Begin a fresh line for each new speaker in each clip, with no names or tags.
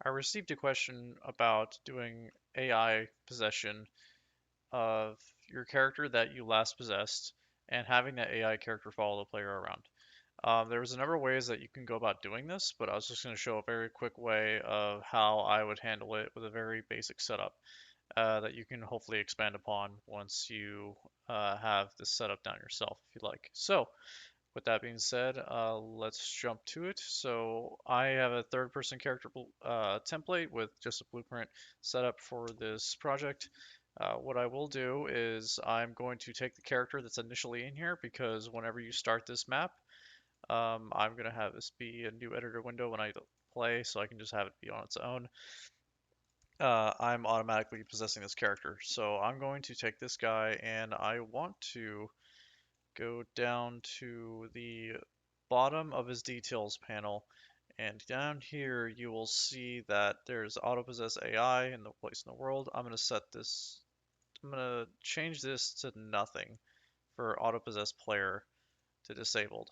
I received a question about doing AI possession of your character that you last possessed and having that AI character follow the player around. There was a number of ways that you can go about doing this, but I was just going to show a very quick way of how I would handle it with a very basic setup that you can hopefully expand upon once you have this setup down yourself if you'd like. So, with that being said, let's jump to it. So I have a third person character template with just a blueprint set up for this project. What I will do is I'm going to take the character that's initially in here because whenever you start this map, I'm going to have this be a new editor window when I play, so I can just have it be on its own. I'm automatically possessing this character. So I'm going to take this guy and I want to go down to the bottom of his details panel, and down here you will see that there's auto possess AI in the place in the world. I'm going to set this, I'm going to change this to nothing for auto possess player to disabled.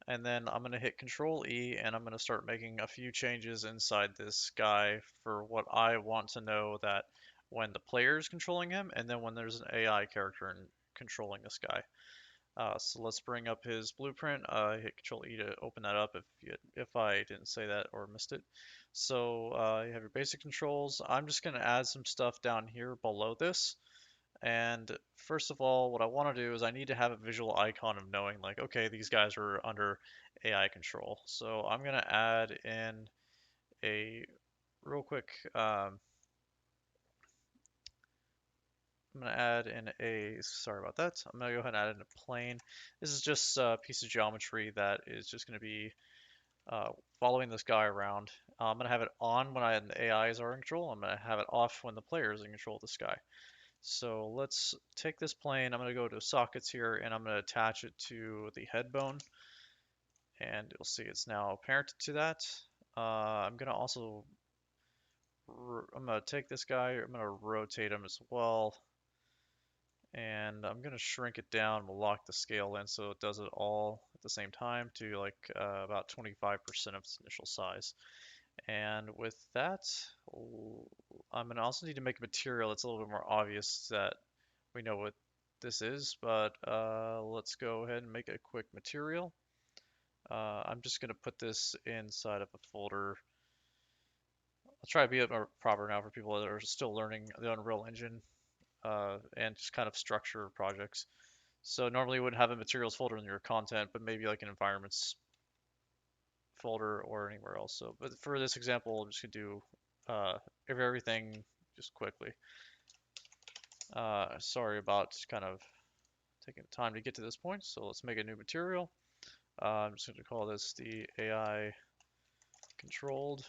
And then I'm going to hit Control E and I'm going to start making a few changes inside this guy for what I want to know that when the player is controlling him and then when there's an AI character controlling this guy. So let's bring up his blueprint. Hit Control E to open that up if I didn't say that or missed it. So you have your basic controls. I'm just going to add some stuff down here below this. And first of all, what I want to do is I need to have a visual icon of knowing like, okay, these guys are under AI control. So I'm going to add in a real quick, I'm going to add in a, sorry about that. I'm going to go ahead and add in a plane. This is just a piece of geometry that is just going to be following this guy around. I'm going to have it on when the AIs are in control. I'm going to have it off when the player is in control of this guy. So let's take this plane. I'm going to go to sockets here and I'm going to attach it to the head bone. And you'll see it's now apparent to that. I'm going to also, I'm going to take this guy, I'm going to rotate him as well. And I'm going to shrink it down. We'll lock the scale in so it does it all at the same time to like about 25% of its initial size. And with that, I'm going to also need to make a material that's a little bit more obvious that we know what this is, but let's go ahead and make a quick material. I'm just going to put this inside of a folder. I'll try to be a bit more proper now for people that are still learning the Unreal Engine and just kind of structure projects. So normally you wouldn't have a materials folder in your content, but maybe like an environments folder or anywhere else. So, but for this example, I'm just gonna do everything just quickly. Sorry about kind of taking the time to get to this point. So let's make a new material. I'm just gonna call this the AI controlled.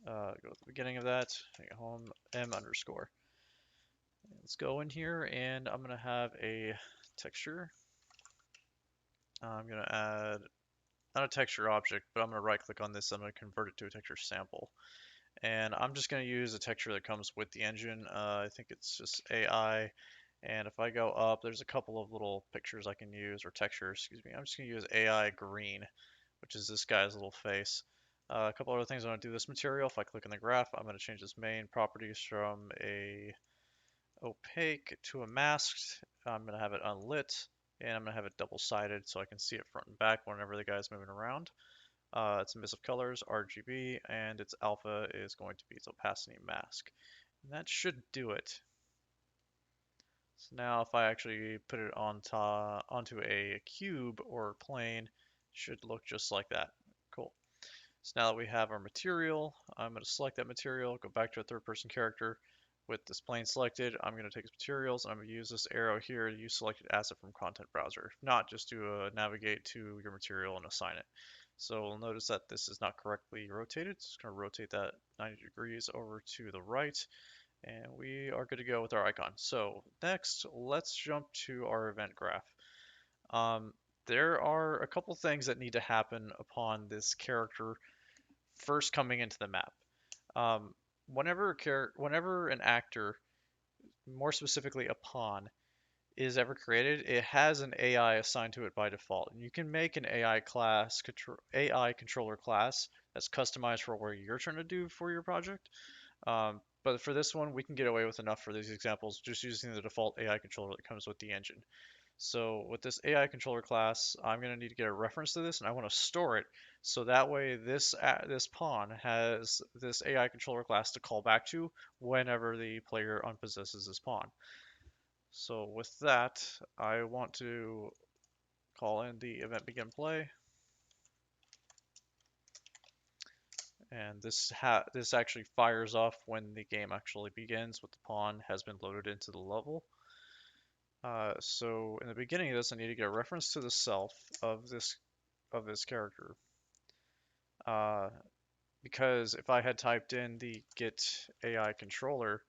Go to the beginning of that, take it home, M underscore. Let's go in here and I'm gonna have a texture. I'm gonna add not a texture object, but I'm going to right click on this. I'm going to convert it to a texture sample. And I'm just going to use a texture that comes with the engine. I think it's just AI. And if I go up, there's a couple of little pictures I can use, or textures, excuse me. I'm just going to use AI green, which is this guy's little face. A couple other things I want to do this material. If I click on the graph, I'm going to change this main properties from a opaque to a masked. I'm going to have it unlit, and I'm going to have it double-sided so I can see it front and back whenever the guy's moving around. It's a mix of colors, RGB, and its alpha is going to be its opacity mask. And that should do it. So now if I actually put it onto a cube or plane, it should look just like that. Cool. So now that we have our material, I'm going to select that material, go back to a third person character. With this plane selected, I'm going to take materials and I'm going to use this arrow here to use selected asset from content browser, not just to navigate to your material and assign it. So we'll notice that this is not correctly rotated. So it's going to rotate that 90 degrees over to the right. And we are good to go with our icon. So next, let's jump to our event graph. There are a couple things that need to happen upon this character first coming into the map. Um, whenever an actor, more specifically a pawn, is ever created, it has an AI assigned to it by default. And you can make an AI controller class that's customized for what you're trying to do for your project. But for this one, we can get away with enough for these examples just using the default AI controller that comes with the engine. So with this AI controller class, I'm going to need to get a reference to this, and I want to store it so that way this pawn has this AI controller class to call back to whenever the player unpossesses this pawn. So with that, I want to call in the event begin play, and this actually fires off when the game actually begins, with the pawn has been loaded into the level. So in the beginning of this, I need to get a reference to the self of this character. Uh, because if I had typed in the get AI controller,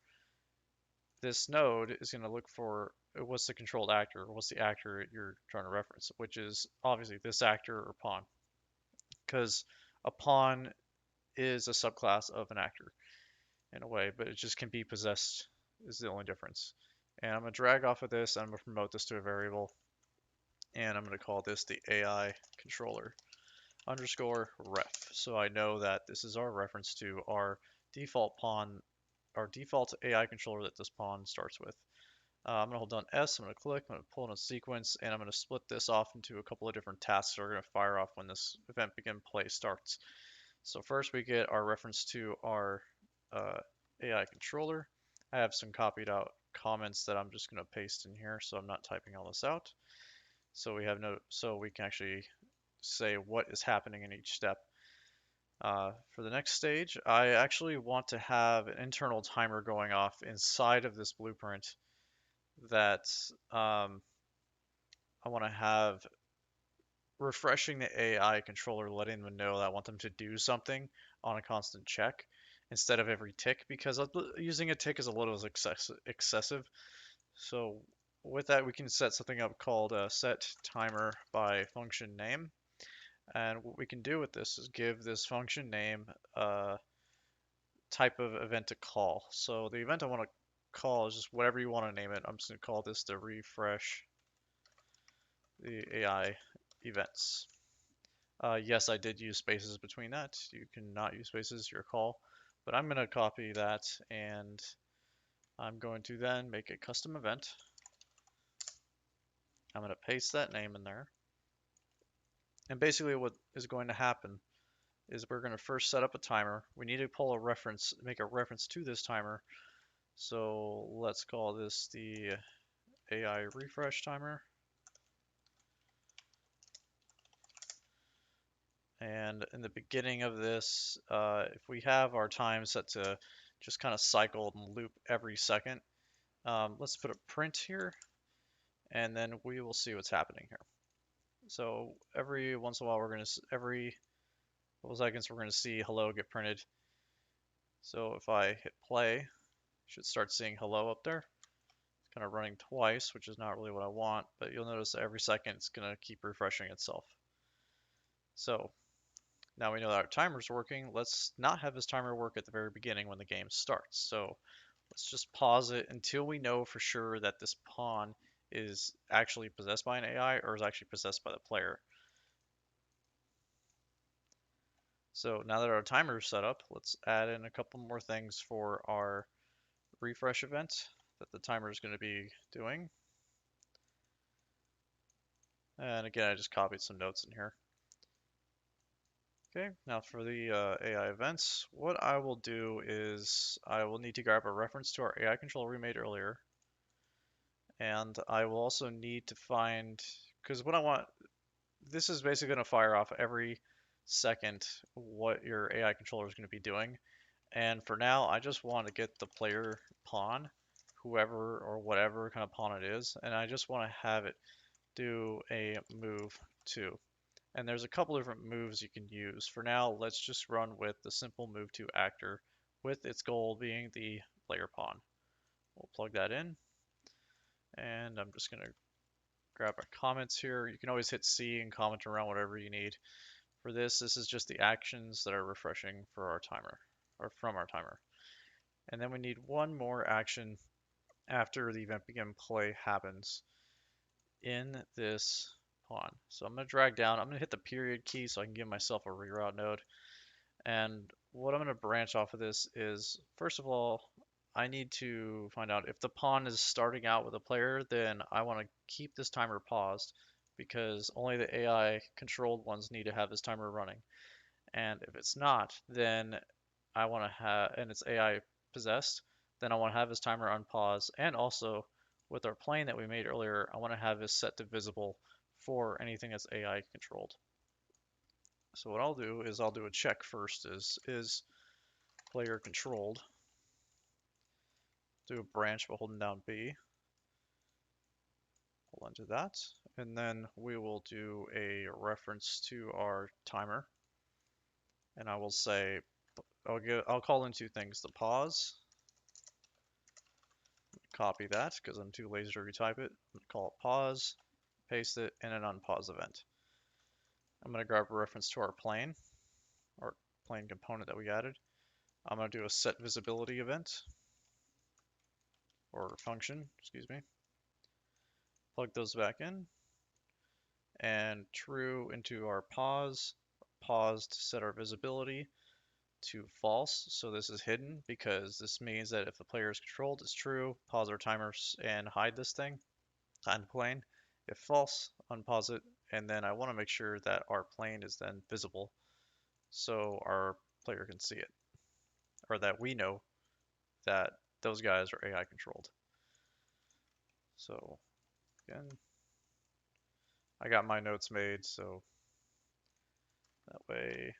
this node is going to look for what's the controlled actor, what's the actor you're trying to reference, which is obviously this actor or pawn, because a pawn is a subclass of an actor in a way, but it just can be possessed is the only difference. And I'm going to drag off of this, and I'm going to promote this to a variable, and I'm going to call this the AI controller underscore ref. So I know that this is our reference to our default pawn, our default AI controller that this pawn starts with. I'm going to hold down S, I'm going to click, I'm going to pull in a sequence, and I'm going to split this off into a couple of different tasks that are going to fire off when this event begin play starts. So first we get our reference to our AI controller. I have some copied out comments that I'm just going to paste in here, so I'm not typing all this out. So we can actually say what is happening in each step. For the next stage, I actually want to have an internal timer going off inside of this blueprint that I want to have refreshing the AI controller, letting them know that I want them to do something on a constant check instead of every tick, because using a tick is a little excessive. So with that, we can set something up called set timer by function name. And what we can do with this is give this function name a type of event to call. So the event I want to call is just whatever you want to name it. I'm just going to call this the refresh the AI events. Yes, I did use spaces between that. You cannot use spaces, your call. But I'm going to copy that, and I'm going to then make a custom event. I'm going to paste that name in there. And basically what is going to happen is we're going to first set up a timer. We need to pull a reference, make a reference to this timer. So let's call this the AI refresh timer. And in the beginning of this, if we have our time set to just kind of cycle and loop every second, let's put a print here, and then we will see what's happening here. So every once in a while, every couple seconds, we're going to see hello get printed. So if I hit play, you should start seeing hello up there. It's kind of running twice, which is not really what I want, but you'll notice that every second it's going to keep refreshing itself. So now we know that our timer's working. Let's not have this timer work at the very beginning when the game starts. So let's just pause it until we know for sure that this pawn is actually possessed by an AI or is actually possessed by the player. So now that our timer is set up, let's add in a couple more things for our refresh event that the timer is going to be doing. And again, I just copied some notes in here. Okay, now for the AI events, what I will do is I will need to grab a reference to our AI controller we made earlier. And I will also need to find, because what I want, this is basically going to fire off every second what your AI controller is going to be doing. And for now, I just want to get the player pawn, whoever or whatever kind of pawn it is, and I just want to have it do a move to. And there's a couple different moves you can use. For now, let's just run with the simple move to actor, with its goal being the player pawn. We'll plug that in, and I'm just going to grab our comments here. You can always hit C and comment around whatever you need. For this is just the actions that are refreshing for our timer, or from our timer. And then we need one more action after the event begin play happens. in this pawn. So I'm going to drag down. I'm going to hit the period key so I can give myself a reroute node. And what I'm going to branch off of this is, first of all, I need to find out if the pawn is starting out with a player, then I want to keep this timer paused because only the AI controlled ones need to have this timer running. And if it's not, then I want to have, and it's AI possessed, then I want to have this timer unpause. And also, with our plane that we made earlier, I want to have this set to visible for anything that's AI controlled. So what I'll do is I'll do a check first, is player controlled. Do a branch by holding down B. Hold on to that. And then we will do a reference to our timer. And I will say, I'll call in two things, the pause. Copy that because I'm too lazy to retype it. Call it pause, paste it, and an unpause event. I'm going to grab a reference to our plane, or plane component that we added. I'm going to do a set visibility event, or function, excuse me. Plug those back in, and true into our pause. Pause to set our visibility to false, so this is hidden because this means that if the player is controlled, it's true. Pause our timers and hide this thing, hide the plane. If false, unpause it, and then I want to make sure that our plane is then visible so our player can see it, or that we know that those guys are AI controlled. So again, I got my notes made, so that way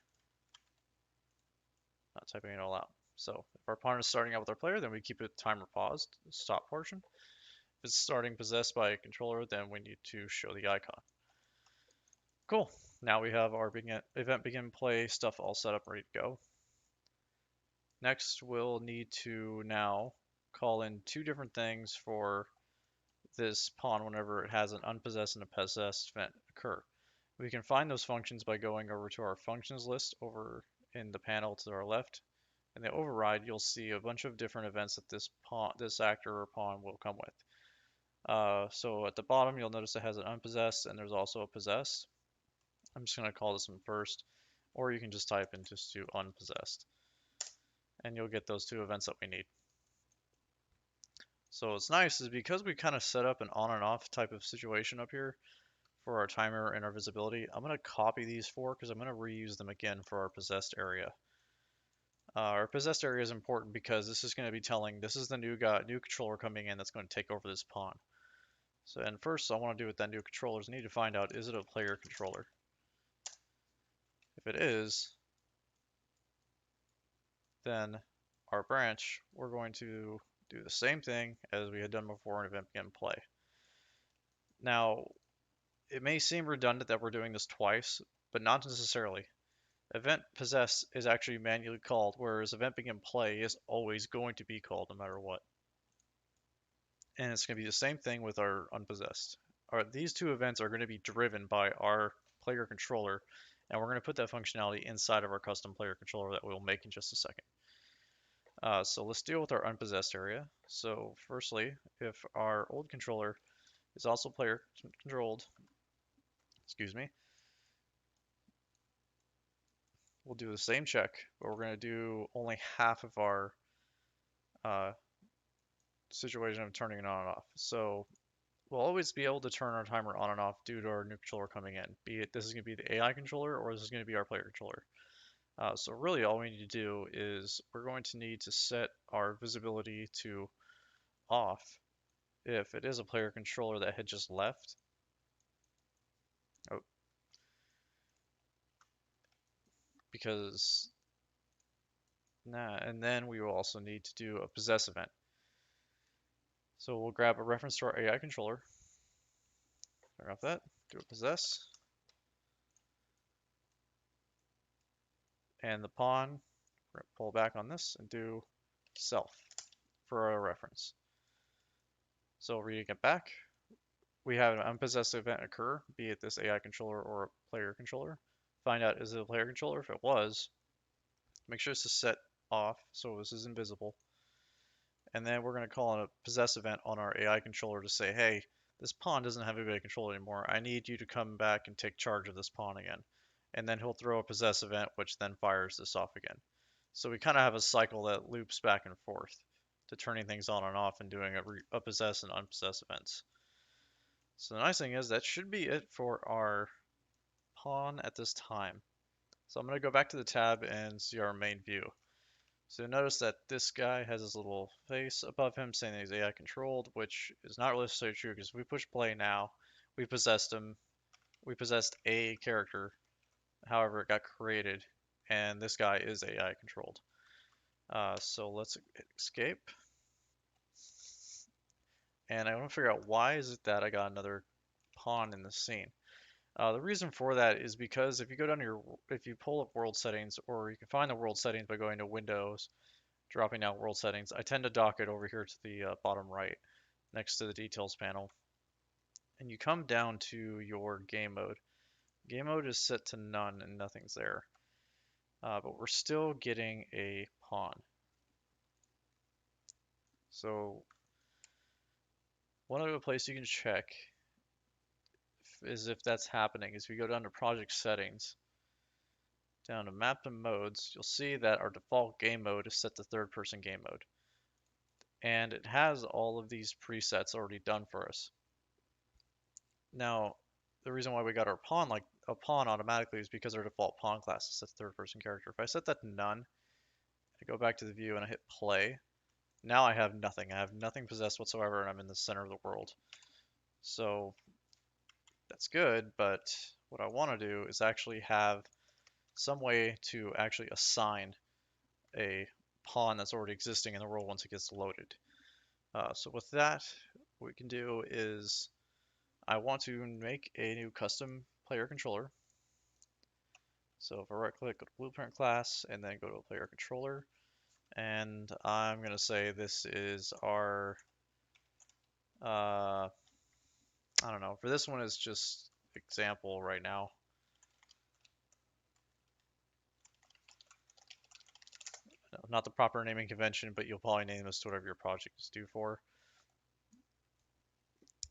not typing it all out. So if our pawn is starting out with our player, then we keep it timer paused, stop portion. If it's starting possessed by a controller, then we need to show the icon. Cool. Now we have our event begin play stuff all set up, ready to go. Next, we'll need to now call in two different things for this pawn whenever it has an unpossessed and a possessed event occur. We can find those functions by going over to our functions list over in the panel to our left. In the override, you'll see a bunch of different events that this actor or pawn will come with. So at the bottom, you'll notice it has an unpossessed and there's also a possessed. I'm just going to call this one first, or you can just type in just do unpossessed, and you'll get those two events that we need. So what's nice is because we kind of set up an on and off type of situation up here for our timer and our visibility, I'm going to copy these four because I'm going to reuse them again for our possessed area. Our possessed area is important because this is going to be telling, this is the new controller coming in that's going to take over this pawn. So, and first I want to do with that new controller is I need to find out, is it a player controller? If it is, then our branch, we're going to do the same thing as we had done before in event begin play. Now, it may seem redundant that we're doing this twice, but not necessarily. Event possess is actually manually called, whereas event begin play is always going to be called no matter what. And it's going to be the same thing with our unpossessed. These two events are going to be driven by our player controller, and we're going to put that functionality inside of our custom player controller that we'll make in just a second. So let's deal with our unpossessed area. So firstly, if our old controller is also player controlled, excuse me, we'll do the same check, but we're going to do only half of our situation of turning it on and off. So we'll always be able to turn our timer on and off due to our new controller coming in. Be it this is going to be the AI controller or this is going to be our player controller. So really all we need to do is we're going to need to set our visibility to off if it is a player controller that had just left. Oh, because and then we will also need to do a possess event. So we'll grab a reference to our AI controller, turn off that, do a possess, and the pawn, we're going to pull back on this and do self for our reference. So reading it back, we have an unpossessed event occur, be it this AI controller or a player controller. Find out, is it a player controller? If it was, make sure this is set off so this is invisible. And then we're going to call on a possess event on our AI controller to say, hey, this pawn doesn't have anybody to control anymore. I need you to come back and take charge of this pawn again. And then he'll throw a possess event, which then fires this off again. So we kind of have a cycle that loops back and forth to turning things on and off and doing a possess and unpossess events. So the nice thing is that should be it for our pawn at this time. So I'm going to go back to the tab and see our main view. So notice that this guy has his little face above him saying that he's AI controlled, which is not really so true because if we push play now, we possessed him. We possessed a character, however it got created, and this guy is AI controlled. So let's escape. And I want to figure out why is it that I got another pawn in the scene. The reason for that is because if you go down to if you pull up world settings, or you can find the world settings by going to Windows, dropping out world settings, I tend to dock it over here to the bottom right, next to the details panel. And you come down to your game mode. Game mode is set to none and nothing's there. But we're still getting a pawn. So one other place you can check is if that's happening is we go down to project settings, down to map and modes, you'll see that our default game mode is set to third person game mode. And it has all of these presets already done for us. Now, the reason why we got our pawn like a pawn automatically is because our default pawn class is set to third person character. If I set that to none, I go back to the view and I hit play, now I have nothing. I have nothing possessed whatsoever and I'm in the center of the world. So that's good, but what I want to do is actually have some way to actually assign a pawn that's already existing in the world once it gets loaded. So with that, what we can do is I want to make a new custom player controller. So if I right click, go to blueprint class, and then go to player controller, and I'm going to say this is our, I don't know, for this one it's just example right now. Not the proper naming convention, but you'll probably name this to whatever your project is due for.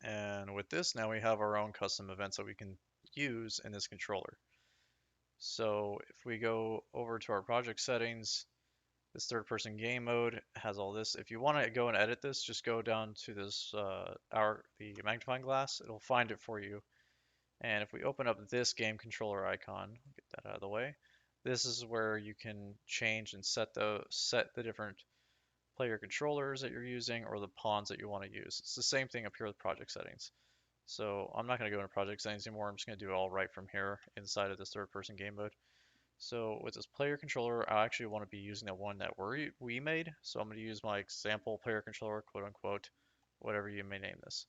And with this, now we have our own custom events that we can use in this controller. So if we go over to our project settings, this third person game mode has all this. If you want to go and edit this, just go down to this, the magnifying glass, it'll find it for you. And if we open up this game controller icon, get that out of the way, this is where you can change and set the different player controllers that you're using or the pawns that you want to use. It's the same thing up here with project settings. So I'm not going to go into project settings anymore. I'm just going to do it all right from here inside of this third person game mode. So with this player controller, I actually want to be using the one that we made. So I'm going to use my example player controller, quote unquote, whatever you may name this.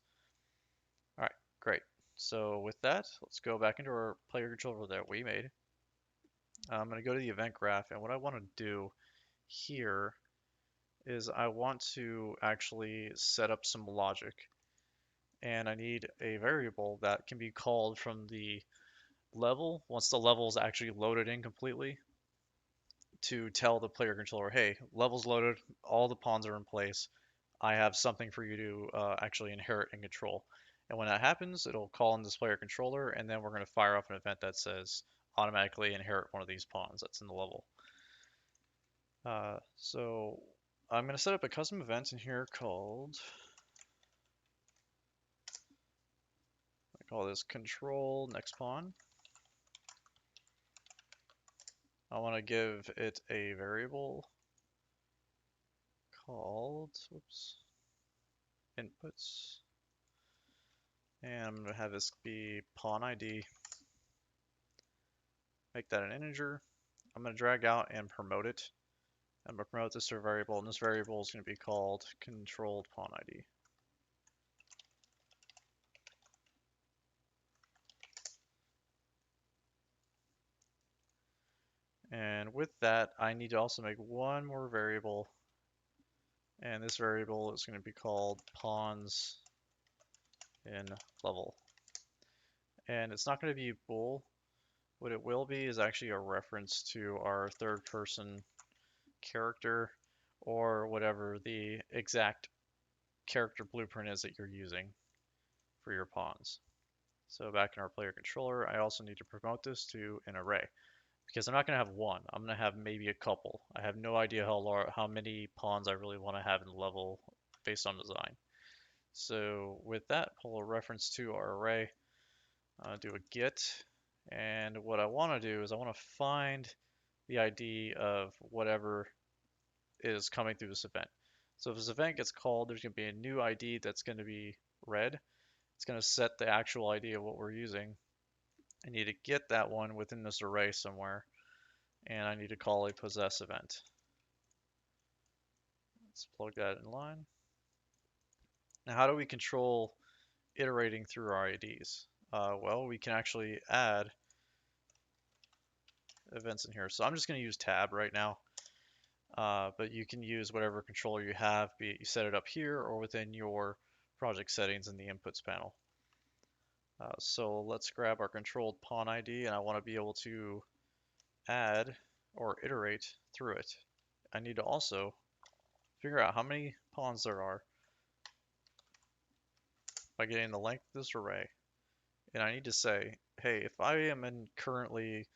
All right, great. So with that, let's go back into our player controller that we made. I'm going to go to the event graph, and what I want to do here is I want to actually set up some logic. And I need a variable that can be called from the level once the level is actually loaded in completely to tell the player controller, hey, level's loaded, all the pawns are in place. I have something for you to actually inherit and control. And when that happens, it'll call in this player controller, and then we're going to fire off an event that says automatically inherit one of these pawns that's in the level. So I'm going to set up a custom event in here called, I call this control next pawn. I want to give it a variable called, whoops, inputs. And I'm going to have this be pawn ID. Make that an integer. I'm going to drag out and promote it. I'm going to promote this to a variable, and this variable is going to be called controlled pawn ID. And with that, I need to also make one more variable, and this variable is going to be called pawns in level. And it's not going to be bool. What it will be is actually a reference to our third person character or whatever the exact character blueprint is that you're using. for your pawns. So back in our player controller, I also need to promote this to an array because I'm not going to have one. I'm going to have maybe a couple. I have no idea how many pawns I really want to have in the level based on design. So with that, pull a reference to our array, do a get, and what I want to do is I want to find the ID of whatever is coming through this event. So if this event gets called, there's going to be a new ID that's going to be red. It's going to set the actual ID of what we're using. I need to get that one within this array somewhere, and I need to call a possess event. Let's plug that in line. Now, how do we control iterating through our IDs? Well, we can actually add events in here. So I'm just going to use tab right now, but you can use whatever controller you have, be it you set it up here or within your project settings in the inputs panel. So let's grab our controlled pawn ID, and I want to be able to add or iterate through it. I need to also figure out how many pawns there are by getting the length of this array. And I need to say, hey, if I am in currently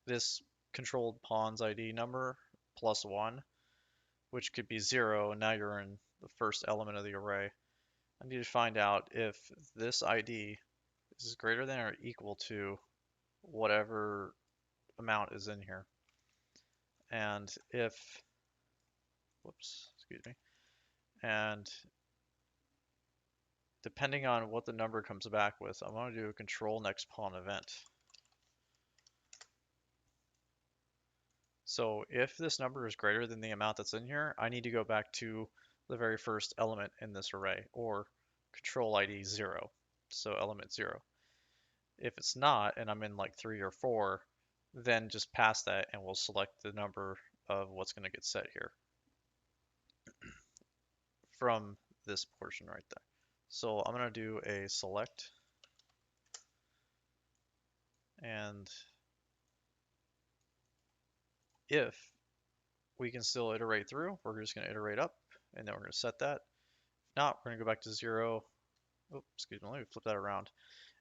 this controlled pawns ID number plus 1, which could be 0, and now you're in the first element of the array, I need to find out if this ID is greater than or equal to whatever amount is in here. And if, whoops, excuse me, and depending on what the number comes back with, I'm going to do a control next pawn event. So if this number is greater than the amount that's in here, I need to go back to the very first element in this array, or control ID 0, so element 0. If it's not, and I'm in like 3 or 4, then just pass that and we'll select the number of what's going to get set here from this portion right there. So I'm going to do a select, and if we can still iterate through, we're just going to iterate up, and then we're going to set that. If not, we're going to go back to 0. Oh, excuse me, let me flip that around.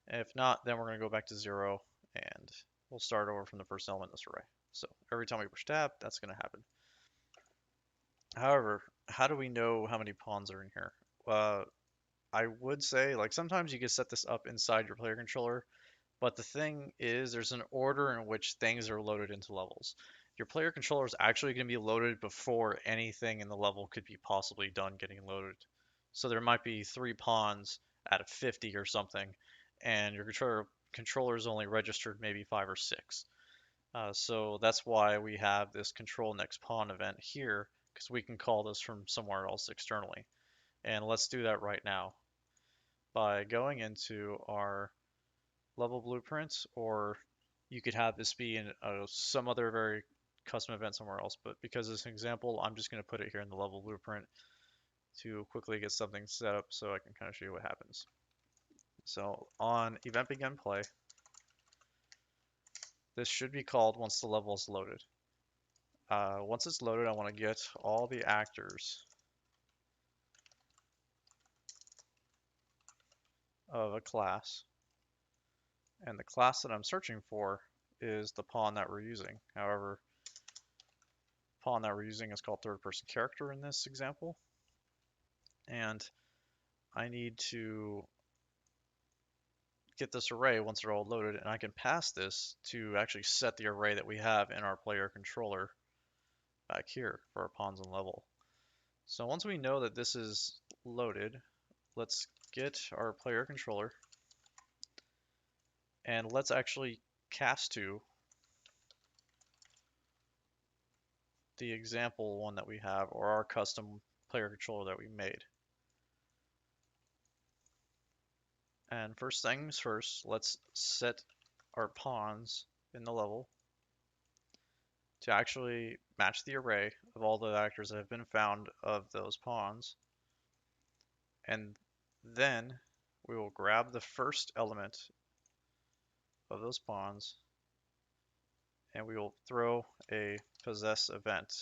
And if not, then we're going to go back to 0, and we'll start over from the first element in this array. So every time we push tab, that's going to happen. However, how do we know how many pawns are in here? I would say, like, sometimes you can set this up inside your player controller, but the thing is, there's an order in which things are loaded into levels. Your player controller is actually going to be loaded before anything in the level could be possibly done getting loaded. So there might be 3 pawns out of 50 or something, and your controller is only registered maybe 5 or 6. So that's why we have this control next pawn event here, because we can call this from somewhere else externally. And let's do that right now by going into our level blueprints, or you could have this be in some other very custom event somewhere else. But because it's an example, I'm just going to put it here in the level blueprint to quickly get something set up so I can kind of show you what happens. So on event begin play, this should be called once the level is loaded. Once it's loaded, I want to get all the actors of a class, and the class that I'm searching for is the pawn that we're using. However, pawn that we're using is called third person character in this example, and I need to get this array once they're all loaded, and I can pass this to actually set the array that we have in our player controller back here for our pawns and level. So once we know that this is loaded, let's get our player controller, and let's actually cast to the example one that we have, or our custom player controller that we made. And first things first, let's set our pawns in the level to actually match the array of all the actors that have been found of those pawns. And then we will grab the first element of those pawns, and we will throw a possess event.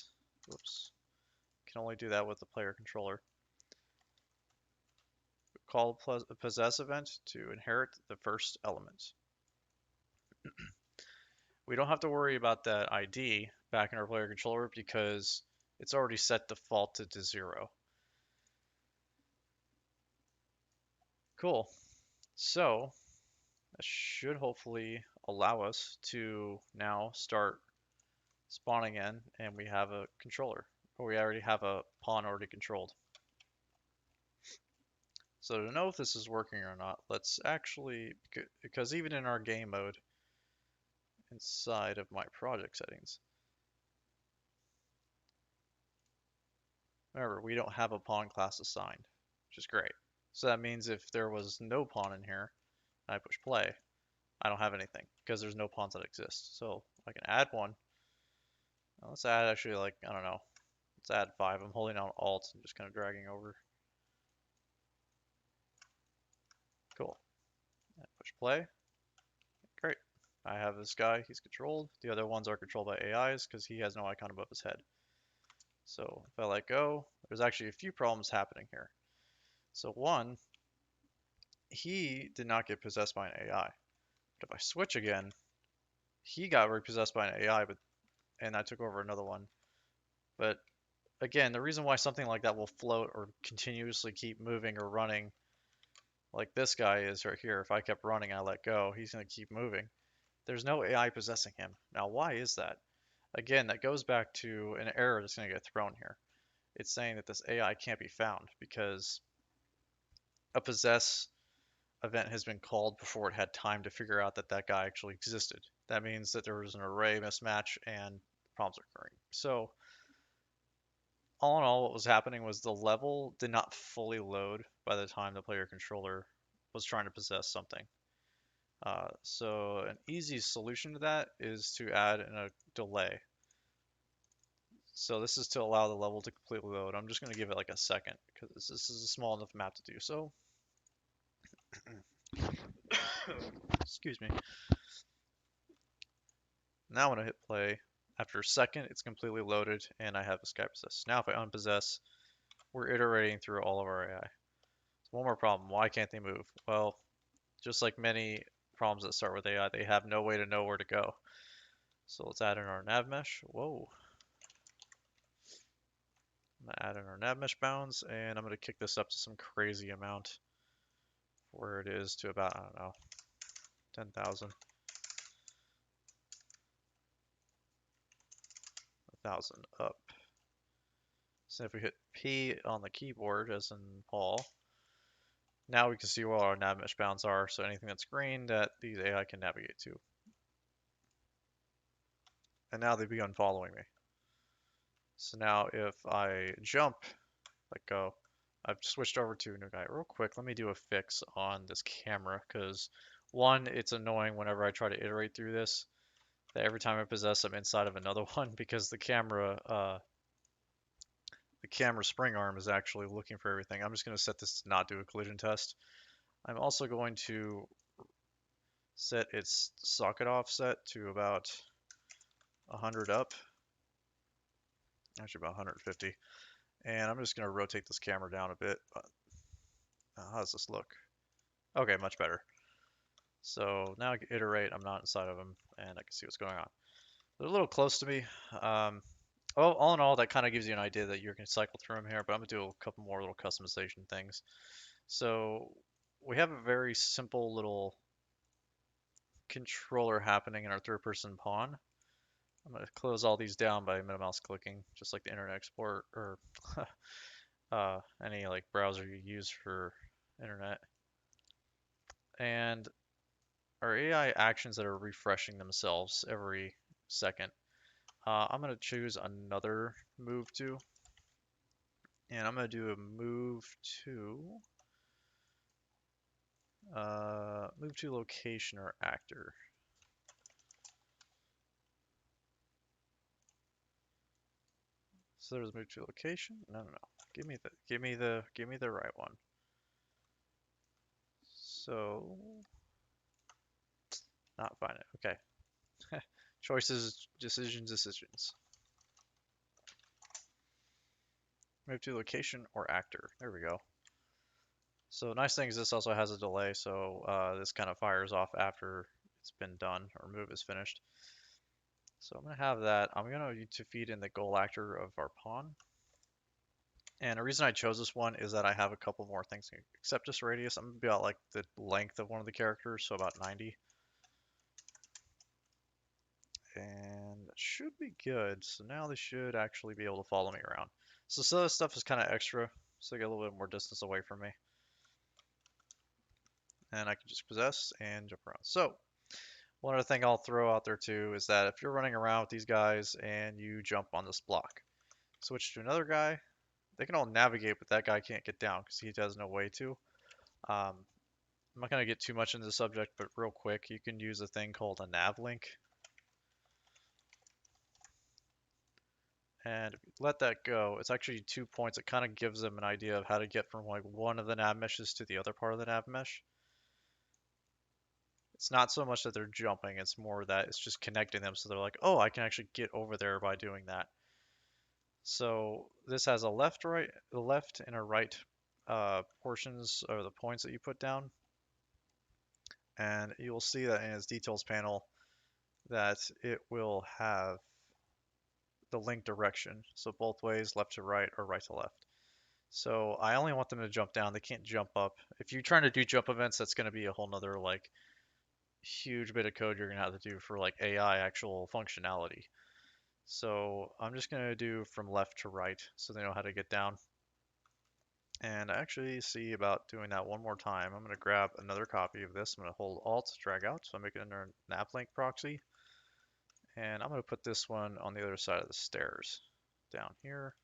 Oops. Can only do that with the player controller. call possess event to inherit the first element. We don't have to worry about that ID back in our player controller because it's already set defaulted to 0. Cool. So that should hopefully allow us to now start spawning in, and we have a controller, or we already have a pawn already controlled. So to know if this is working or not, let's actually, because even in our game mode, inside of my project settings, remember, we don't have a pawn class assigned, which is great. So that means if there was no pawn in here, and I push play, I don't have anything, because there's no pawns that exist. So I can add one. Now let's add actually, like, I don't know, let's add 5. I'm holding down Alt and just kind of dragging over. Cool. And push play. Great. I have this guy, he's controlled. The other ones are controlled by AIs because he has no icon above his head. So if I let go, there's actually a few problems happening here. So one, he did not get possessed by an AI. But if I switch again, he got repossessed by an AI, and I took over another one. But again, the reason why something like that will float or continuously keep moving or running, like this guy is right here, if I kept running and I let go, he's going to keep moving. There's no AI possessing him. Now, why is that? Again, that goes back to an error that's going to get thrown here. It's saying that this AI can't be found because a possess event has been called before it had time to figure out that that guy actually existed. That means that there was an array mismatch and problems are occurring. So all in all, what was happening was the level did not fully load by the time the player controller was trying to possess something. So an easy solution to that is to add in a delay. So this is to allow the level to completely load. I'm just going to give it like a second because this is a small enough map to do so. Excuse me. Now when I hit play, after a second, it's completely loaded and I have a sky possess. Now if I unpossess, we're iterating through all of our AI. One more problem. Why can't they move? Well, just like many problems that start with AI, they have no way to know where to go. So let's add in our nav mesh. Whoa. I'm gonna add in our nav mesh bounds, and I'm gonna kick this up to some crazy amount where it is to about, I don't know, 10,000. 1,000 up. So if we hit P on the keyboard, as in Paul, now we can see where our nav mesh bounds are. So anything that's green that these AI can navigate to. And now they've begun following me. So now if I jump, let go, I've switched over to a new guy. Real quick, let me do a fix on this camera because one, it's annoying whenever I try to iterate through this, that every time I possess, I'm inside of another one because the camera spring arm is actually looking for everything. I'm just going to set this to not do a collision test. I'm also going to set its socket offset to about 100 up, actually about 150. And I'm just going to rotate this camera down a bit. How does this look? Okay, much better. So now I can iterate. I'm not inside of them, and I can see what's going on. They're a little close to me. Well, all in all, that kind of gives you an idea that you're going to cycle through them here, but I'm going to do a couple more little customization things. So we have a very simple little controller happening in our third-person pawn. I'm going to close all these down by middle mouse clicking, just like the Internet Explorer or any like browser you use for internet. And our AI actions that are refreshing themselves every second. I'm going to choose another move to, and I'm going to do a move to location or actor. So there's move to location. No. Give me the right one. So not find it. Okay. Choices, decisions. Move to location or actor. There we go. So nice thing is this also has a delay, so this kind of fires off after it's been done or move is finished. So I'm gonna have that. I'm gonna need to feed in the goal actor of our pawn. And the reason I chose this one is that I have a couple more things except this radius. I'm gonna be about like the length of one of the characters, so about 90. And that should be good. So now they should actually be able to follow me around. So some of this stuff is kind of extra, so they get a little bit more distance away from me. And I can just possess and jump around. So one other thing I'll throw out there too is that if you're running around with these guys and you jump on this block, switch to another guy, they can all navigate, but that guy can't get down because he has no way to. Um, I'm not going to get too much into the subject, but real quick, you can use a thing called a nav link. And if you let that go, it's actually 2 points. It kind of gives them an idea of how to get from like one of the nav meshes to the other part of the nav mesh. It's not so much that they're jumping, it's more that it's just connecting them so they're like, oh, I can actually get over there by doing that. So this has a the left and a right portions or the points that you put down. And you will see that in its details panel that it will have the link direction. So both ways, left to right or right to left. So I only want them to jump down. They can't jump up. If you're trying to do jump events, that's going to be a whole nother like huge bit of code you're going to have to do for like AI actual functionality. So I'm just going to do from left to right so they know how to get down. And I actually see about doing that one more time. I'm going to grab another copy of this. I'm going to hold Alt, drag out, so I make it under a naplink proxy. And I'm going to put this one on the other side of the stairs down here.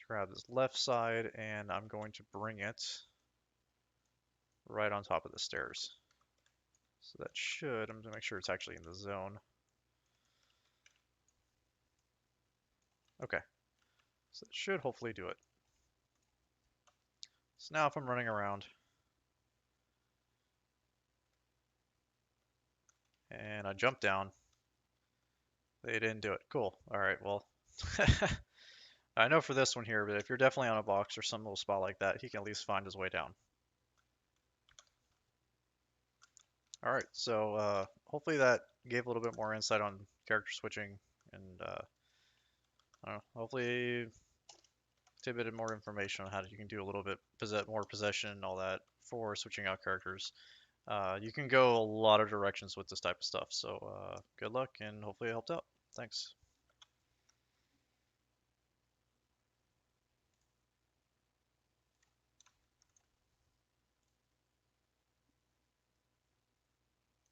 Grab this left side and I'm going to bring it right on top of the stairs. So that should, I'm going to make sure it's actually in the zone. Okay, so that should hopefully do it. So now if I'm running around and I jump down, they didn't do it. Cool. All right, well, I know for this one here, but if you're definitely on a box or some little spot like that, he can at least find his way down. All right, so hopefully that gave a little bit more insight on character switching and I don't know, hopefully tidbit more information on how you can do a little bit more possession and all that for switching out characters. You can go a lot of directions with this type of stuff, so good luck and hopefully it helped out. Thanks.